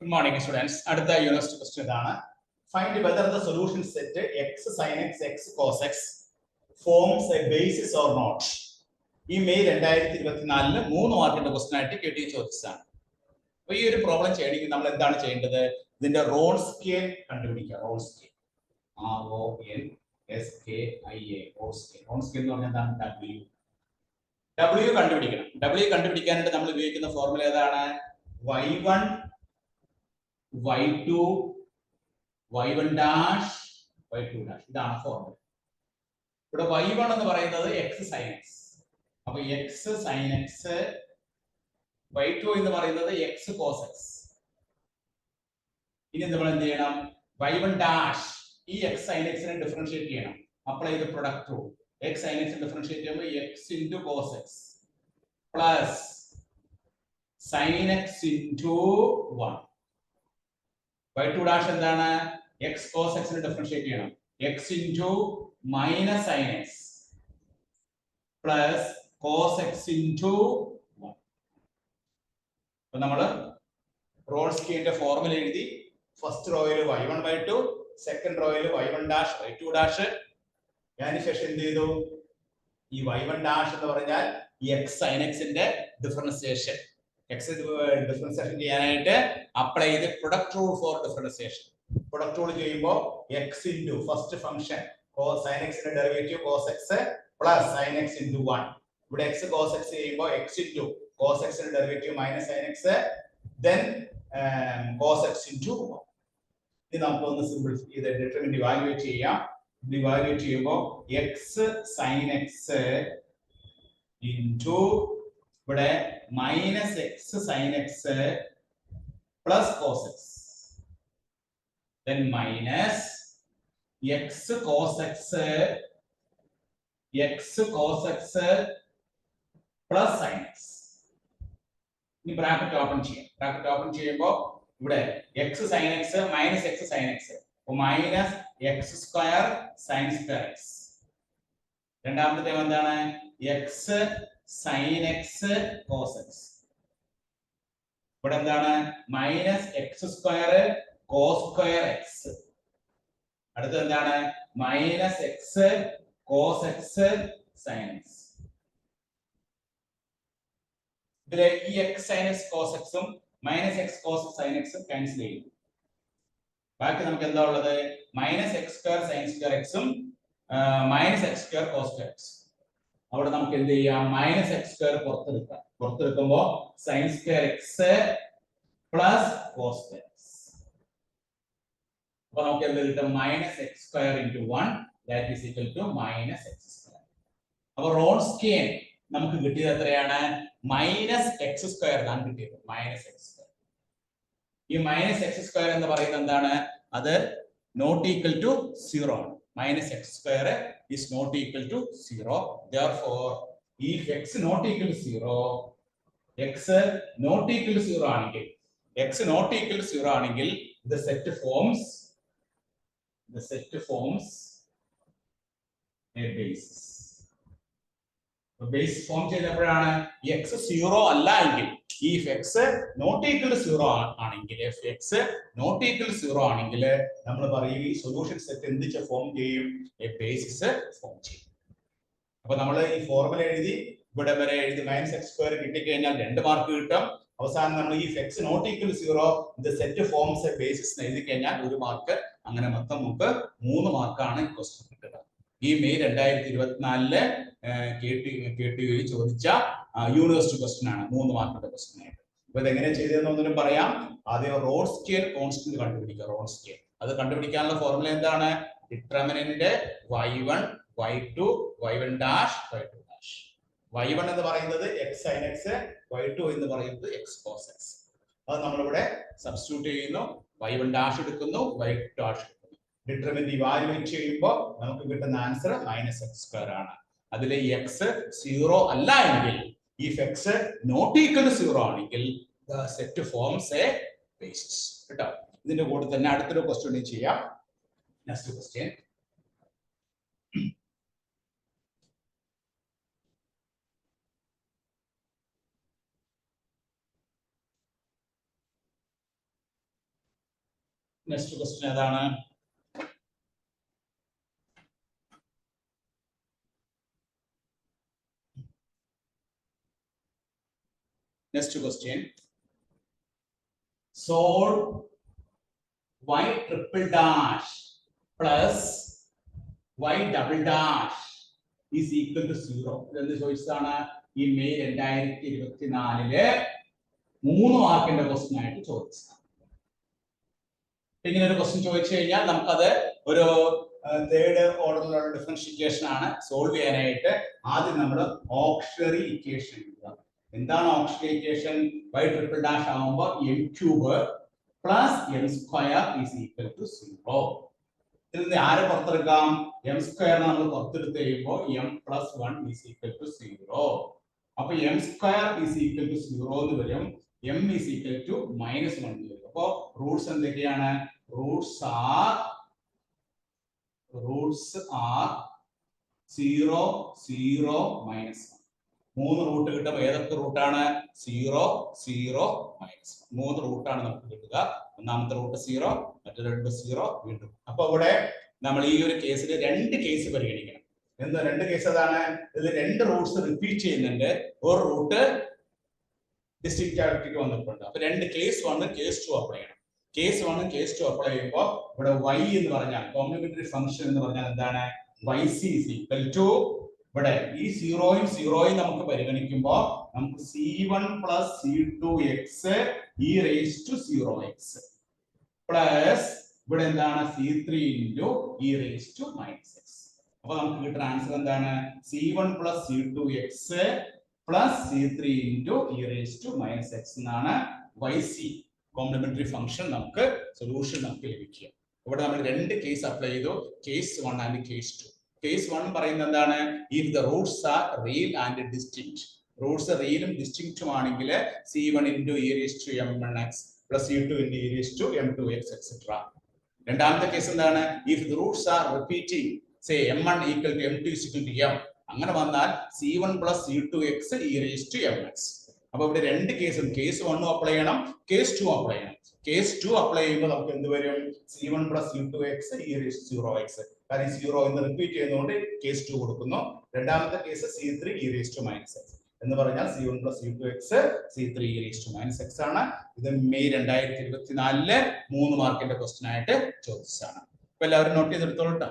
Good morning, students. അടുത്ത university question ഇതാണ്. Find whether the solution set x sin x x cos x forms a basis or not. ഈ May 2024 3 മാർക്കിന്റെ question ആയിട്ട് KT ചോദിച്ചതാണ്. അപ്പോൾ ഈ ഒരു പ്രോബ്ലം ചെയ്യണമെങ്കിൽ നമ്മൾ എന്താണ് ചെയ്യേണ്ടത്? ഇതിന്റെ റോൺസ്കിയൻ കണ്ടുപിടിക്കുക. റോൺസ്കിയൻ RONSKIA റോൺസ്കിയൻ എന്ന് പറഞ്ഞാൽ എന്താണ്? W കണ്ടുപിടിക്കണം. W കണ്ടുപിടിക്കാനായിട്ട് നമ്മൾ ഉപയോഗിക്കുന്ന ഫോർമുല ഏതാണ്? y1 y2 y1 dash y2 dash ഇതാണ് ഫോർമുല. ഇവിടെ y1 എന്ന് പറയുന്നത് x sin x. അപ്പൊ x sin x, y2 എന്ന് പറയുന്നത് x cos x. ഇനി നമ്മൾ എന്ത് ചെയ്യണം? y1 dash ഈ x sin x നെ ഡിഫറൻഷിയേറ്റ് ചെയ്യണം. അപ്ലൈ ചെയ്ത് product rule. x sin x differentiate ചെയ്യുമ്പോൾ x into cos x plus sin x into 1. y2 dash എന്താണ്? x cos x നെ ഡിഫറൻഷിയേറ്റ് ചെയ്യണം. x into minus sin x plus cos x into 1. അപ്പോൾ നമ്മൾ റോൺസ്കിയന്റെ formula എഴുതി. First റോയിൽ y1 y2, second റോയിൽ y1 dash y2 dash. അതിനുശേഷം എന്ത് ചെയ്തു? ഈ y1 dash എന്ന് പറഞ്ഞാൽ x sin x ന്റെ ഡിഫറൻസിയേഷൻ. x ഡിഫറൻസിയേഷൻ ചെയ്യാനായിട്ട് അപ്ലൈ ചെയ്ത് product rule for differentiation. Product rule ചെയ്യുമ്പോൾ x into first function sin x ന്റെ derivative cos x plus sin x into 1. ഇവിടെ x cos x ചെയ്യുമ്പോൾ x into cos x ന്റെ derivative minus sin x then cos x into 1. ഇത് നമുക്ക് ഒന്ന് simple ചെയ്ത് determinant evaluate ചെയ്യാം. Evaluate ചെയ്യുമ്പോൾ x sin x into ഇവിടെ minus x sin x plus cos x then minus x cos x plus sin x. ഇനി bracket open ചെയ്യാം. Bracket open ചെയ്യുമ്പോൾ ഇവിടെ x sin x minus x sin x minus x square sin square x. രണ്ടാമത്തെ term എന്താണ്? x sin x cos x. ഇവിടെ എന്താണ്? minus x square cos square x. അടുത്തത് എന്താണ്? minus x cos x sin x. ഇതിലെ ഈ x sin x cos x ഉം minus x cos sin x ഉം ക്യാൻസൽ ചെയ്യും. ബാക്കി നമുക്ക് എന്താ ഉള്ളത്? minus x square sin square x ഉം minus x square cos square x. അവിടെ നമുക്ക് എന്ത് ചെയ്യാം? minus x square പുറത്തെടുക്കാം. പുറത്തെടുക്കുമ്പോൾ sin square x plus cos square x. അപ്പോൾ നമുക്ക് എന്ത് കിട്ടും? minus x square into 1 that is equal to minus x square. അപ്പോൾ റോൺസ്കിയൻ നമുക്ക് കിട്ടിയത് എത്രയാണ്? minus x square ആണ് കിട്ടിയത്. minus x square. ഈ minus x square എന്ന് പറയുന്നത് എന്താണ്? അത് not equal to 0 ആണ്. minus x square is not equal to 0. Therefore, if x not equal to 0, x not equal to 0 ആണെങ്കിൽ, x not equal to 0 ആണെങ്കിൽ the set forms a basis. Base form ചെയ്തപ്പോഴാണ് x 0 അല്ല എങ്കിൽ, if x not equal to 0 ആണെങ്കിൽ, if x not equal to 0 ആണെങ്കിൽ നമ്മൾ പറയും ഈ സൊല്യൂഷൻ സെറ്റ് എന്ത് ഫോം ചെയ്യും? a basis ഫോം ചെയ്യും. അപ്പോൾ നമ്മൾ ഈ ഫോർമുല എഴുതി ഇവിടെ വരെ എഴുതി minus x square കിട്ടിക്കഴിഞ്ഞാൽ 2 മാർക്ക് കിട്ടും. അവസാനം നമ്മൾ ഈ x not equal to 0 the set forms a basis എഴുതി കഴിഞ്ഞാൽ 1 മാർക്ക്. അങ്ങനെ മൊത്തം നമുക്ക് 3 മാർക്കാണ് ഈ ക്വസ്റ്റ്യൻ കിട്ടുക. ഈ മെയ് 2024 KT ചോദിച്ച യൂണിവേഴ്സിറ്റി ക്വസ്റ്റ്യൻ ആണ്. 3 മാർക്കിന്റെ ക്വസ്റ്റ്യൻ ആയിട്ട്. അപ്പൊ ഇതെങ്ങനെ ചെയ്തതെന്നൊന്നും പറയാം. ആദ്യം റോൺസ്കിയൻ കോൺസ്റ്റന്റ് കണ്ടുപിടിക്കുക. റോൺസ്കിയൻ അത് കണ്ടുപിടിക്കാനുള്ള ഫോർമുല എന്താണ്? Determinant y1 y2 y1 dash y2 dash. y1 എന്ന് പറയുന്നത് x sin x, y2 എന്ന് പറയുന്നത് x cos x. അത് നമ്മളിവിടെ സബ്സ്റ്റിറ്റ്യൂട്ട് ചെയ്യുന്നു. y1 dash എടുക്കുന്നു, y2 dash എടുക്കുന്നു. ഡിറ്റർമിനന്റ് ഇവാലുവേറ്റ് ചെയ്യുമ്പോൾ നമുക്ക് കിട്ടുന്ന ആൻസർ minus x square ആണ്. അതിലെ x 0 അല്ല എങ്കിൽ, if x not equal to 0 ആണെങ്കിൽ the set forms a basis. കേട്ടോ? ഇതിന്റെ കൂടെ തന്നെ അടുത്തൊരു ക്വസ്റ്റ്യൻ ചെയ്യാം. Next question. നെക്സ്റ്റ് ക്വസ്റ്റ്യൻ ഏതാണ്? Next question. Solve y triple dash plus y double dash is equal to 0. ഇതെന്ത് ചോദിച്ചതാണ്? ഈ മെയ് 2024 3 മാർക്കിന്റെ ക്വസ്റ്റ്യൻ ആയിട്ട് ചോദിച്ചതാണ്. ഇങ്ങനെ ഒരു ക്വസ്റ്റ്യൻ ചോദിച്ചു കഴിഞ്ഞാൽ നമുക്കത് ഒരു തേർഡ് ഓർഡറിലുള്ള ഡിഫറൻഷിയേഷൻ ആണ് സോൾവ് ചെയ്യാനായിട്ട്. ആദ്യം നമ്മൾ ഓക്സിലറി ഇക്വേഷൻ എഴുതുക. എന്താണ് auxiliary equation? y triple dash ആവുമ്പോൾ m cube plus m square is equal to 0. ഇതിൽ നിന്ന് ആരെ പുറത്തെടുക്കാം? m സ്ക്വയറിനെ നമ്മൾ പുറത്തെടുത്ത് കഴിയുമ്പോൾ m plus 1 is equal to 0. അപ്പൊ m square is equal to 0 എന്ന് വരും. m ഈസ് ഈക്വൽ ടു -1 എന്ന് വരും. അപ്പൊ റൂട്ട്സ് എന്തൊക്കെയാണ്? Roots are 0 0 -1. 3 റൂട്ട് കിട്ടുമ്പോൾ ഏതൊക്കെ റൂട്ടാണ്? 0 0 -1. 3 റൂട്ടാണ് നമുക്ക് കിട്ടുക. ഒന്നാമത്തെ റൂട്ട് 0, മറ്റൊരു റൂട്ട് 0 വീണ്ടും. അപ്പൊ ഇവിടെ നമ്മൾ ഈ ഒരു കേസിൽ 2 കേസ് പരിഗണിക്കണം. എന്താ 2 കേസ്? അതാണ് ഇതിൽ 2 റൂട്ട്സ് റിപ്പീറ്റ് ചെയ്യുന്നുണ്ട്, ഒരു റൂട്ട് ഡിസ്റ്റിങ്ക്റ്റ് ആയിട്ട് വന്നിട്ടുണ്ട്. അപ്പൊ 2 കേസ് 1 കേസ് 2 അപ്ലൈ ചെയ്യണം. കേസ് 1 കേസ് 2 അപ്ലൈ ചെയ്യുമ്പോൾ ഇവിടെ y എന്ന് പറഞ്ഞാൽ കോംപ്ലിമെന്ററി ഫംഗ്ഷൻ എന്ന് പറഞ്ഞാൽ എന്താണ്? yc is equal to ഇവിടെ ഈ 0യും 0യും നമുക്ക് പരിഗണിക്കുമ്പോൾ നമുക്ക് c1 plus c2x e raised to 0x plus ഇവിടെ എന്താണ്? c3 into e raised to -x. അപ്പൊ നമുക്ക് കിട്ടുന്ന ആൻസർ എന്താണ്? c1 plus c2x plus c3 into e raised to -x എന്നാണ് yc കോംപ്ലിമെന്ററി ഫംഗ്ഷൻ നമുക്ക് സൊല്യൂഷൻ നമുക്ക് ലഭിക്കുക. ഇവിടെ നമ്മൾ 2 കേസ് അപ്ലൈ ചെയ്തു, കേസ് 1 ആൻഡ് കേസ് 2. കേസ് 1 പറയുന്നത് എന്താണ്? if the roots are real and distinct. Roots റിയലും ഡിസ്റ്റിങ്ക്റ്റും ആണെങ്കിൽ c1 into e raised to m1x plus c2 into e raised to m2x etc. രണ്ടാമത്തെ കേസ് എന്താണ്? if the roots are repeating, say m1 equal to m2 is equal to m, അങ്ങനെ വന്നാൽ c1 plus c2x e raised to mx. അപ്പൊ ഇവിടെ 2 കേസും, case 1 apply ചെയ്യണം, case 2 apply ചെയ്യണം. Case 2 apply ചെയ്യുമ്പോൾ നമുക്ക് എന്ത് വരും? c1 plus c2x e raised to 0x. കാരണം 0 എന്ന് റിപ്പീറ്റ് ചെയ്യുന്നതുകൊണ്ട് കേസ് 2 കൊടുക്കുന്നു. രണ്ടാമത്തെ case c3 e raised to -x എന്ന് പറഞ്ഞാൽ c1 plus c2x c3 e raised to -x ആണ്. ഇത് മെയ് 2024 3 മാർക്കിന്റെ ക്വസ്റ്റ്യൻ ആയിട്ട് ചോദിച്ചതാണ്. അപ്പൊ എല്ലാവരും നോട്ട് ചെയ്തെടുത്തോളൂ.